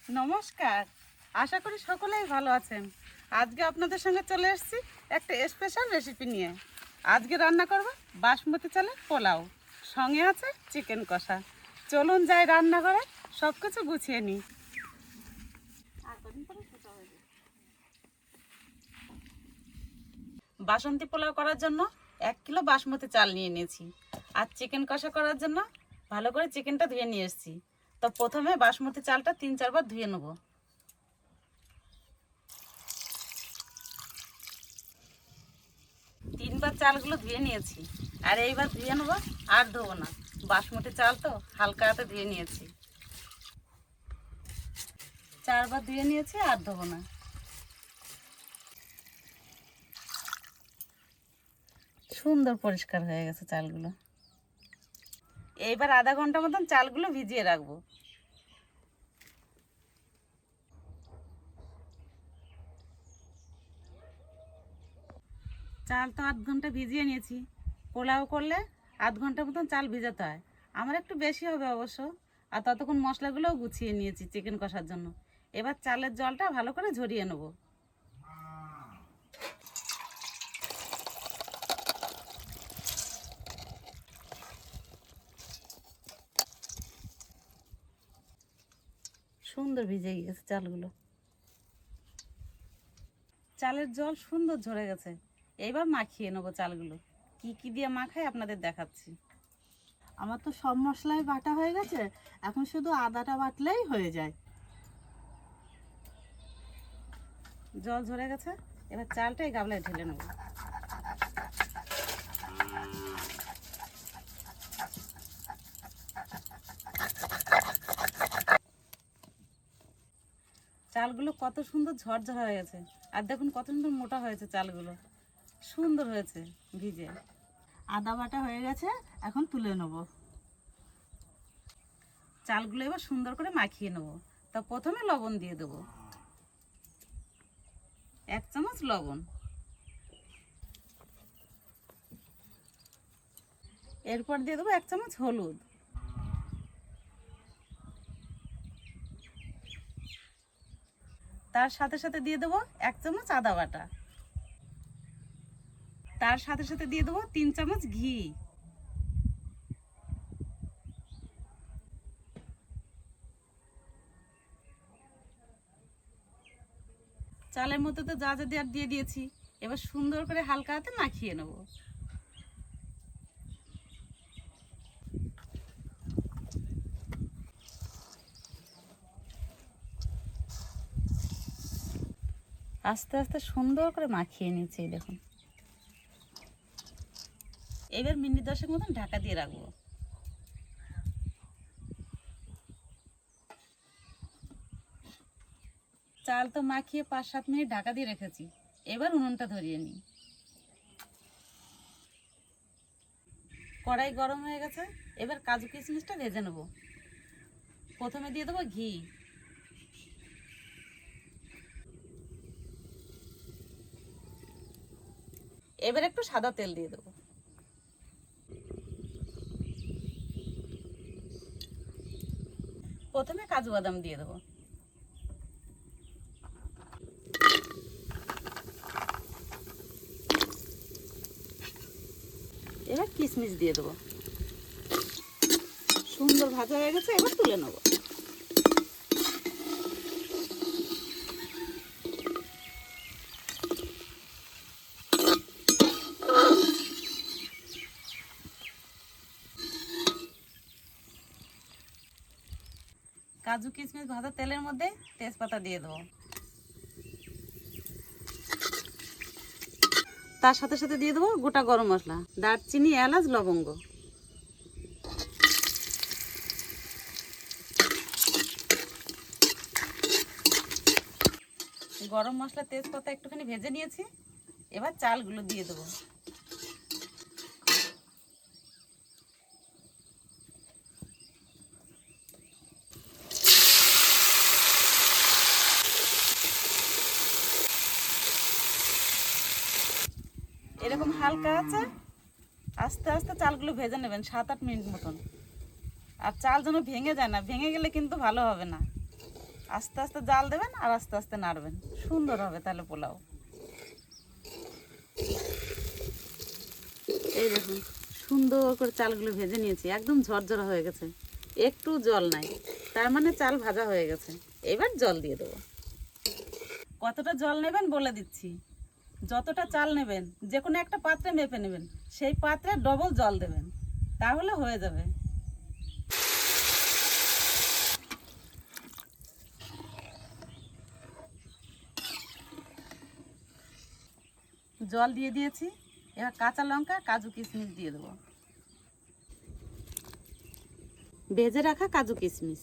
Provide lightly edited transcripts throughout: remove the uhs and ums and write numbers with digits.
নমস্কার, আশা করি সকলেই ভালো আছেন। আজকে আপনাদের সঙ্গে চলে এসেছি একটা স্পেশাল রেসিপি নিয়ে। আজকে রান্না করব বাসমতি চালের পোলাও, সঙ্গে আছে চিকেন কষা। চলুন যাই রান্নাঘরে, সব কিছু গুছিয়ে নিই। বাসন্তী পোলাও করার জন্য 1 কিলো বাসমতি চাল নিয়ে নিয়েছি। আর চিকেন কষা করার জন্য ভালো করে চিকেনটা ধুয়ে নিয়ে এসেছি। তো প্রথমে বাসমতি চালটা 3-4 বার ধুয়ে নেব। 3 বার চালগুলো ধুয়ে নিয়েছি, আর এইবার ধুয়ে নেবো, আর ধোবো না। বাসমতি চাল তো হালকা হাতে ধুয়ে নিয়েছি। 4 বার ধুয়ে নিয়েছি, আর ধোবো না। সুন্দর পরিষ্কার হয়ে গেছে চালগুলো। এইবার আধা ঘন্টা মতন চালগুলো ভিজিয়ে রাখবো। চাল তো 8 ঘন্টা ভিজিয়ে নিয়েছি। পোলাও করলে 8 ঘন্টা মতন চাল ভিজাতে হয়। আমার একটু বেশি হবে অবশ্য। আর ততক্ষণ মশলাগুলোও গুছিয়ে নিয়েছি চিকেন কষার জন্য। এবার চালের জলটা ভালো করে ঝরিয়ে নেব। সুন্দর ভিজে গেছে চালগুলো। চালের জল সুন্দর ঝরে গেছে। এবার মাখিয়ে নেবো চালগুলো। কি কি দিয়ে মাখাই আপনাদের দেখাচ্ছি। আমার তো সব মশলাই বাটা হয়ে গেছে, এখন শুধু আদাটা বাটলেই হয়ে যায়। জল ঝরে গেছে, এবার চালটা এই গামলায় ঢেলে নেব। চালগুলো কত সুন্দর ঝরঝরা হয়ে গেছে, আর দেখুন কত সুন্দর মোটা হয়েছে চালগুলো। সুন্দর হয়েছে ভিজে। আদা বাটা হয়ে গেছে, এখন তুলে নেব। চালগুলো এবার সুন্দর করে মাখিয়ে নেব। তা প্রথমে লবণ দিয়ে দেবো, 1 চামচ লবণ। এরপর দিয়ে দেবো 1 চামচ হলুদ। তার সাথে সাথে দিয়ে দেবো 1 চামচ আদা বাটা। তার সাথে সাথে দিয়ে দেবো 3 চামচ ঘি। চালের মধ্যে তো যা যা দেওয়ার দিয়ে দিয়েছি। এবার সুন্দর করে হালকা হাতে মাখিয়ে নেব। আস্তে আস্তে সুন্দর করে মাখিয়ে নিচ্ছি, দেখুন। এবার মিনিট 10 মতন ঢাকা দিয়ে রাখবো। চাল তো মাখিয়ে 5-7 মিনিট ঢাকা দিয়ে রেখেছি। এবার উনুনটা ধরিয়ে নিই। কড়াই গরম হয়ে গেছে, এবার কাজু কিশমিশটা ভেজে নেব। প্রথমে দিয়ে দেবো ঘি। এবার একটু সাদা তেল দিয়ে দেবো। প্রথমে কাজু বাদাম দিয়ে দেবো। এবার কিশমিশ দিয়ে দেবো। সুন্দর ভাজা হয়ে গেছে, এবার তুলে নেব। কাজু কিশমিশ ভাজা তেলের মধ্যে তেজপাতা দিয়ে দেবো। তার সাথে সাথে দিয়ে দেবো গোটা গরম মশলা, দারচিনি, এলাচ, লবঙ্গ। গরম মশলা, তেজপাতা একটুখানি ভেজে নিয়েছি। এবার চালগুলো দিয়ে দেবো। এরকম হালকা আছে আস্তে আস্তে চালগুলো ভেজে নেবেন 7-8 মিনিট মতন। আর চাল যেন ভেঙে যায় না, ভেঙে গেলে কিন্তু ভালো হবে না। আস্তে আস্তে জাল দেবেন আর আস্তে আস্তে নাড়বেন, সুন্দর হবে তাহলে পোলাও। এই দেখুন সুন্দর করে চালগুলো ভেজে নিয়েছি, একদম ঝরঝরা হয়ে গেছে, একটু জল নাই, তার মানে চাল ভাজা হয়ে গেছে। এবার জল দিয়ে দেবো। কতটা জল নেবেন বলে দিচ্ছি। যতটা চাল নেবেন যে কোনো একটা পাত্রে মেপে নেবেন, সেই পাত্রে ডবল জল দেবেন, তাহলে হয়ে যাবে। জল দিয়ে দিয়েছি, এবার কাঁচা লঙ্কা কাজু কিশমিশ দিয়ে দেবো, ভেজে রাখা কাজু কিশমিশ।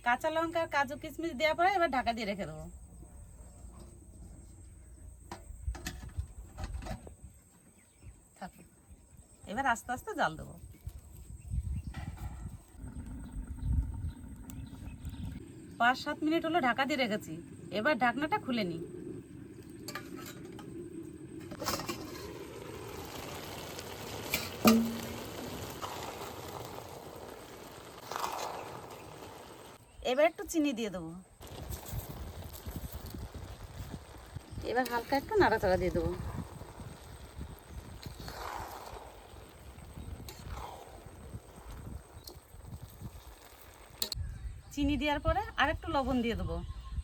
কাঁচা লঙ্কা আর কাজু কিশমিশ দেওয়ার পরে এবার ঢাকা দিয়ে রেখে দেবো। থাকুক, এবার আস্তে আস্তে জাল দেবো। 5-7 মিনিট হলো ঢাকা দিয়ে রেখেছি, এবার ঢাকনাটা খুলে নিই। এবার একটু চিনি দিয়ে দেবো, এবার হালকা একটু নাড়াচাড়া দিয়ে দেবো। চিনি দেওয়ার পরে আর একটু লবণ দিয়ে দেবো,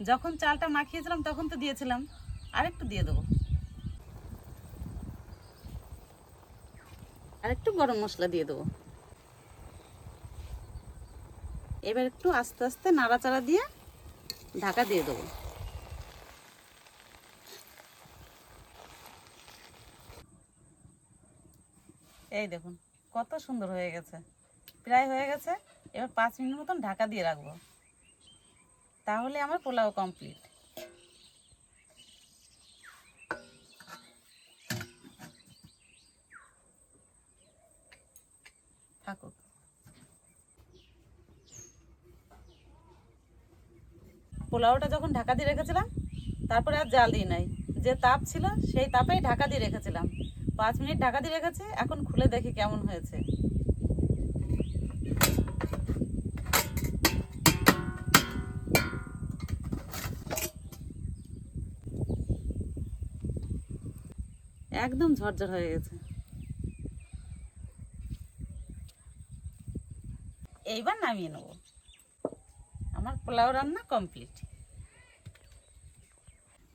যখন চালটা মাখিয়েছিলাম তখন তো দিয়েছিলাম, আর একটু দিয়ে দেবো। আর একটু গরম মশলা দিয়ে দেবো। এবার একটু আস্তে আস্তে নাড়াচাড়া দিয়ে ঢাকা দিয়ে দেবো। এই দেখুন কত সুন্দর হয়ে গেছে, প্রায় হয়ে গেছে। এবার 5 মিনিট মতন ঢাকা দিয়ে রাখবো, তাহলে আমার পোলাও কমপ্লিট। থাকুক। পোলাওটা যখন ঢাকা দিয়ে রেখেছিলাম, তারপরে আর জাল দিই নাই, যে তাপ ছিল সেই তাপেই ঢাকা দিয়ে রেখেছিলাম। 5 মিনিট ঢাকা দিয়ে রেখেছি, এখন খুলে দেখি কেমন হয়েছে। একদম ঝরঝর হয়ে গেছে। এইবার নামিয়ে নেব, আমার পোলাও রান্না কমপ্লিট।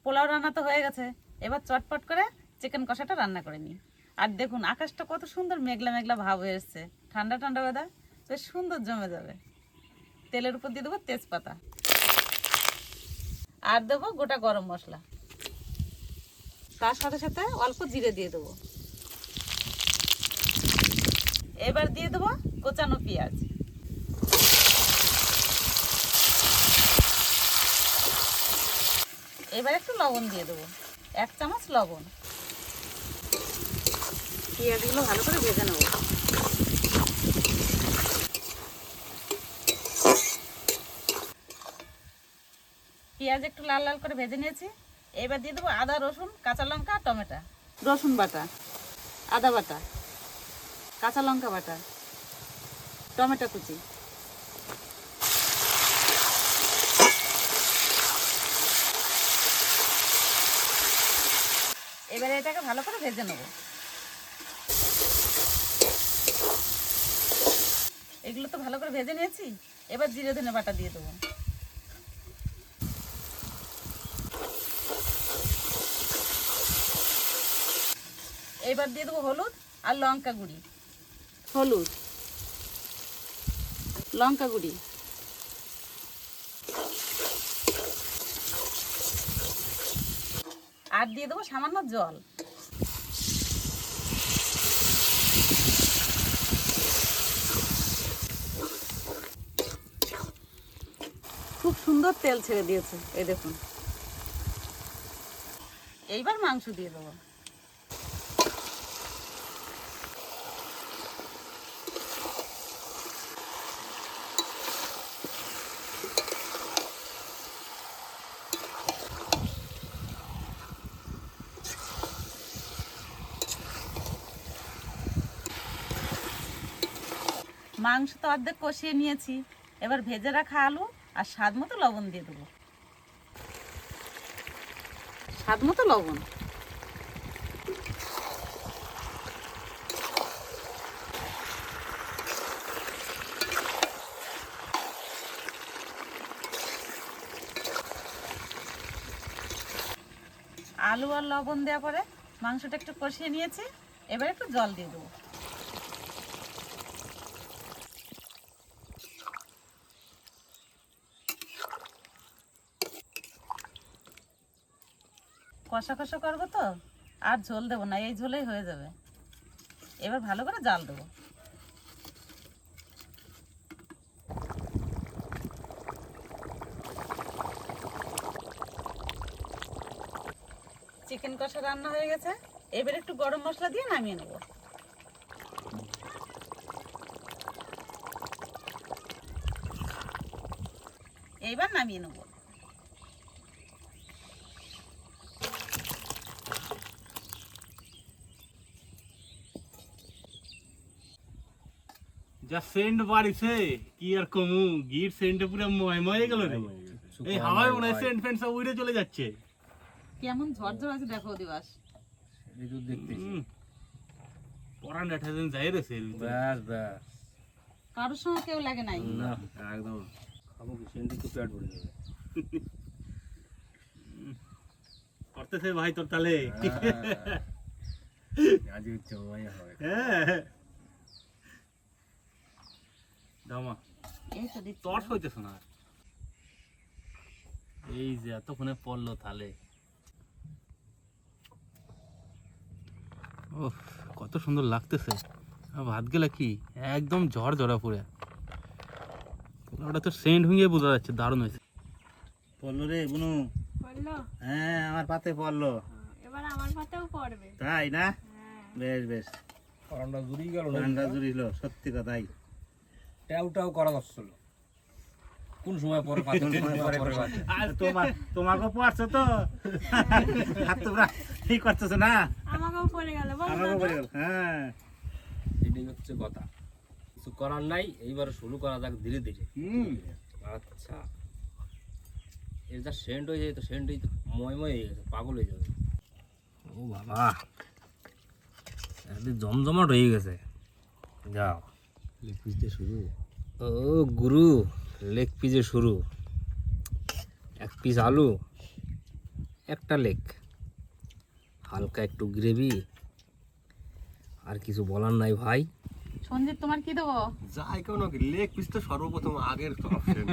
পোলাও রান্না তো হয়ে গেছে, এবার চটপট করে চিকেন কষাটা রান্না করে নিই। আর দেখুন আকাশটা কত সুন্দর মেঘলা মেঘলা ভাব হয়ে এসছে, ঠান্ডা ঠান্ডা ওয়েদার, বেশ সুন্দর জমে যাবে। তেলের উপর দিয়ে দেবো তেজপাতা, আর দেবো গোটা গরম মশলা, তার সাথে সাথে অল্প জিরে দিয়ে দেবো। এবার দিয়ে দেবো কোচানো পেঁয়াজ, এবার একটু লবণ দিয়ে দেবো, 1 চামচ লবণ। পেঁয়াজগুলো ভালো করে ভেজে নেব। পেঁয়াজ একটু লাল লাল করে ভেজে নিয়েছি, এবার দিয়ে দেবো আদা রসুন কাঁচা লঙ্কা টমেটো। রসুন বাটা, আদা বাটা, কাঁচা লঙ্কা বাটা, টমেটো কুচি। এবারে এটাকে ভালো করে ভেজে নেব। এগুলো তো ভালো করে ভেজে নিয়েছি, এবার জিরে ধনে বাটা দিয়ে দেবো। এবার দিয়ে দেবো হলুদ আর লঙ্কা গুঁড়ি, হলুদ লঙ্কা গুঁড়ি, আর দিয়ে দেবো সামান্য জল। খুব সুন্দর তেল ছেড়ে দিয়েছে, এই দেখুন। এইবার মাংস দিয়ে দেবো। মাংস তো অর্ধেক কষিয়ে নিয়েছি, এবার ভেজে রাখা আলু আর স্বাদ মতো লবণ দিয়ে দেবো। স্বাদ মতো লবণ। আলু আর লবণ দেওয়ার পরে মাংসটা একটু কষিয়ে নিয়েছি, এবার একটু জল দিয়ে দেবো। কষা কষা করবো তো, আর ঝোল দেবো না, এই ঝোলেই হয়ে যাবে। এবার ভালো করে জাল দেবো। চিকেন কষা রান্না হয়ে গেছে, এবার একটু গরম মশলা দিয়ে নামিয়ে নেব। এইবার নামিয়ে নেব। যা সেন্ট বাড়িছে কি আর কমু, গির সেন্টে পুরো ময় গেল রে। এই হাওয়ায় মনে হয় সেন্ট ফেন্ট সব উড়ে চলে যাচ্ছে। কেমন ঝরঝর আছে দেখো দিবাস। এই তো দেখতেছি। পরান ডাটাজন যাই রে সে। ব্যাস ব্যাস। কারোর সঙ্গে কেউ লাগে নাই। না একদম খাবো কি সেন্টি তো পেট ভরে যাবে। করতেছে ভাই তোর তালে। আজ হচ্ছে ওই হবে। হ্যাঁ দামা এই তো দিচ্ছি। টর্চ হইতেছ না। এই যে এতক্ষণে পড়লো তালে। ও কত সুন্দর লাগতেছে। ভাত গেলা কি একদম ঝড় ঝরা পুরে। ওটা তো সেন্ট ভেঙে বোঝা যাচ্ছে, দারুণ হয়েছে। পড়লো রে বুনু। পড়লো? হ্যাঁ আমার পাতে পড়লো। এবার আমার পাতেও পড়বে। তাই না? হ্যাঁ। বেশ বেশ। কারণটা জুড়ি গেল না। ঠান্ডা জুড়িল, সত্যি কথাই। ট্যাউ ট্যাউ করা যাচ্ছিল। কোন সময় পরে পাতে কোন সময় পরে পাতে। আর তোমাকে পড়ছো তো। আর তোমরা কি করতেছো না? আমাকেও পড়ে গেল বল আমাকে পড়ে গেল। হ্যাঁ এটাই হচ্ছে কথা। কিছু করার নাই, এইবার শুরু করা যাক ধীরে ধীরে। আচ্ছা এর যা সেন্ট হয়ে যায় তো সেন্টই তো ময় হয়ে গেছে, পাগল হয়ে যাবে। ও বাবা একদম জমজমাট হয়ে গেছে। যাও লেগ পিস দিয়ে শুরু। ও গুরু লেগ পিসে শুরু। এক পিস আলু, একটা লেগ, হালকা একটু গ্রেভি, আর কিছু বলার নাই ভাই। সঞ্জিত তোমার কি দেবো? যাই কেউ নাকি লেগ পিস তো সর্বপ্রথম আগের অপশন।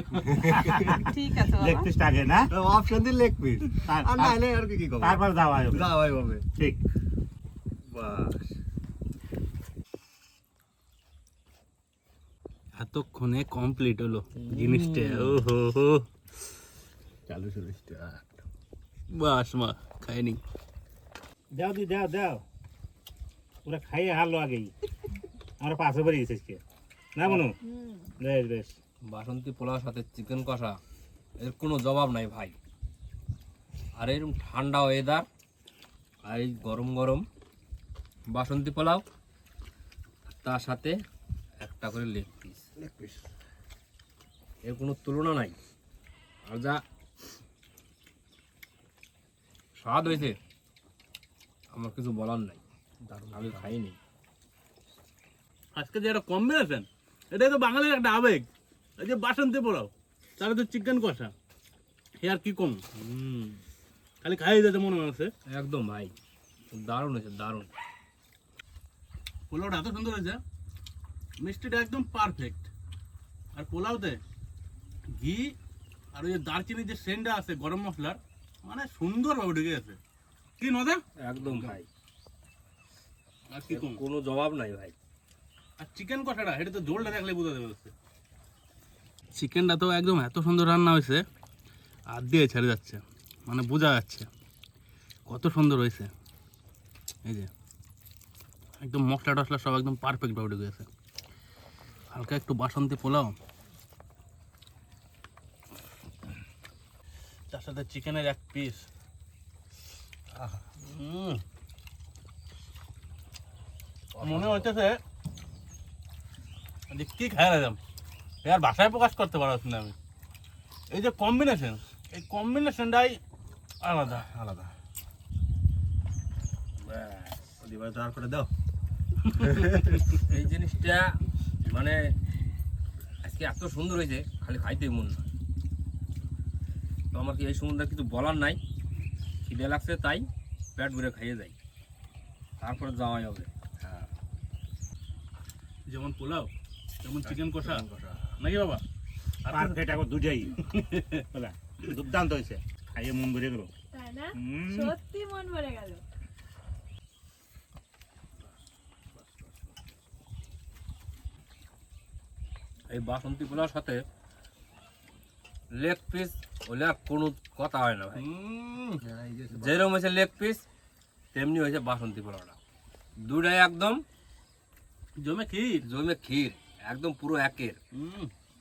ঠিক আছে লেগ বাবা। পিসটা আগে না? অপশন দিয়ে লেগ পিস আর নাইলে আর কি করব, তারপর যাওয়া যাবে। যাওয়াই হবে। ঠিক। বাস এতক্ষণে কমপ্লিট হলো জিনিসটা। ও হো হো চালু শুরু স্টার্ট। বাস মা খাইনি। দাও দি দাও দাও। পুরা খাইয়ে হারলো আগেই। আমরা পাশে বেরিয়ে এসেছি না বুনু? বেশ বেশ। বাসন্তী পোলাওর সাথে চিকেন কষা, এর কোনো জবাব নাই ভাই। আর এরকম ঠান্ডা ওয়েদার আর এই গরম গরম বাসন্তী পোলাও, তার সাথে একটা করে লেগ পিস, লেগ পিস এর কোনো তুলনা নাই। আর যা স্বাদ হয়েছে আমার কিছু বলার নাই, আমি খাইনি। আজকে যে একটা কম্বিনেশন, এটাই তো বাঙালির একটা আবেগ। এই যে বাসন্তী পোলাও, তাহলে তো চিকেন কষা, এ আর কি কম। খালি খাইয়ে যেতে মনে হচ্ছে। একদম ভাই দারুণ হয়েছে, দারুণ। পোলাওটা এত সুন্দর হয়েছে, মিষ্টিটা একদম পারফেক্ট। আর পোলাওতে ঘি আর ওই যে দারচিনি যে সেন্টটা আছে গরম মশলার, মানে সুন্দরভাবে ঢুকে গেছে। কি নদা? একদম ভাই আর কি কম। কোনো জবাব নাই ভাই। আর চিকেন কষাটা, এটা তো ঝোলটা দেখলে বোঝা যাবে। চিকেনটা তো একদম এত সুন্দর রান্না হয়েছে, আর দিয়ে ছেড়ে যাচ্ছে, মানে বোঝা যাচ্ছে কত সুন্দর হয়েছে। এই যে একদম মশলা টশলা সব একদম পারফেক্টভাবে ঢুকে গেছে। হালকা একটু বাসন্তী পোলাও, তার সাথে চিকেনের এক পিস। মনে হচ্ছে যে কি খাই রাখলাম আর ভাষায় প্রকাশ করতে পারছি না আমি। এই যে কম্বিনেশন, এই কম্বিনেশনটাই আলাদা আলাদা। এবার তো আর করে দাও। এই জিনিসটা মানে আজকে এত সুন্দর হয়েছে, খালি খাইতেই মন না। তো আমার কি এই সম্বন্ধে কিছু বলার নাই, খিদে লাগছে তাই পেট ভরে খাইয়ে যাই, তারপরে যাওয়াই হবে। যেমন পোলাও যেমন চিকেন কষা নাকি বাবা? পারফেক্ট এখন দুটাই বলা দুর্দান্ত হয়েছে, খাইয়ে মন ভরে গেল। তাই না? হুম। সত্যি মন ভরে গেল। এই বাসন্তী পোলাওর সাথে লেগ পিস হলে আর কোনো কথা হয় না ভাই। যেরকম হয়েছে লেগ পিস তেমনি হয়েছে বাসন্তী পোলাওটা, দুটাই একদম জমে ক্ষীর। জমে ক্ষীর, একদম পুরো একের।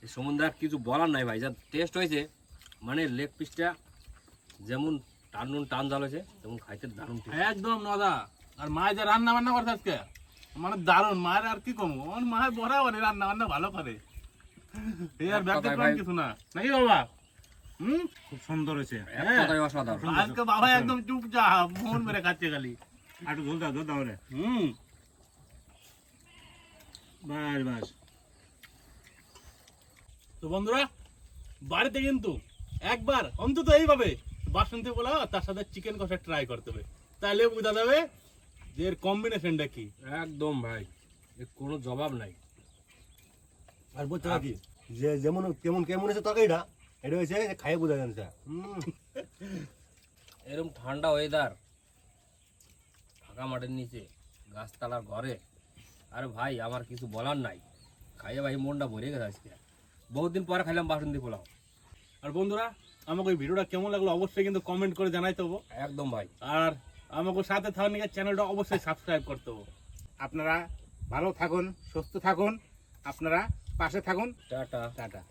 এই সম্বন্ধে আর কিছু বলার নাই ভাই, যা টেস্ট হয়েছে মানে লেগ পিসটা যেমন টান টান জাল হয়েছে তেমন খাইতে দারুণ taste। একদম নদা। আর মায়ের যে রান্না বান্না করছে আজকে মানে দারুণ। মায়ের আর কি কমু, আমার মায়ের বরাবর রান্না বান্না ভালো করে, এই আর ব্যতিক্রম কিছু না নাকি বাবা? খুব সুন্দর হয়েছে। এক কথায় অসাধারণ। আজকে বাবা একদম চুপচাপ মন মেরে খাচ্ছে খালি। আর একটু ঝোল দাও রে। বাস বাস। তো বন্ধুরা বাড়িতে কিন্তু একবার অন্তত এইভাবে বাসন্তী পোলাও আর তার সাথে চিকেন কষা ট্রাই করতে হবে, তাহলে বোঝা যাবে যে এর কম্বিনেশনটা কি। একদম ভাই, এর কোনো জবাব নাই। আর বলতে কি যে যেমন কেমন কেমন হয়েছে তরকারিটা, এটা হয়েছে খাইয়ে বোঝা যাচ্ছে। এরকম ঠান্ডা ওয়েদার, ফাঁকা মাঠের নিচে গাছতলার ঘরে, আরে ভাই আমার কিছু বলার নাই, খাইয়ে ভাই মনটা ভরে গেছে আজকে। বহুদিন পরে খাইলাম বাসন্তী পোলাও। আর বন্ধুরা আমাকে ওই ভিডিওটা কেমন লাগলো অবশ্যই কিন্তু কমেন্ট করে জানাইতে হবো। একদম ভাই। আর আমাকে সাথে থাকার নিয়ে চ্যানেলটা অবশ্যই সাবস্ক্রাইব করতে হবো। আপনারা ভালো থাকুন, সুস্থ থাকুন, আপনারা পাশে থাকুন। টাটা। টাটা।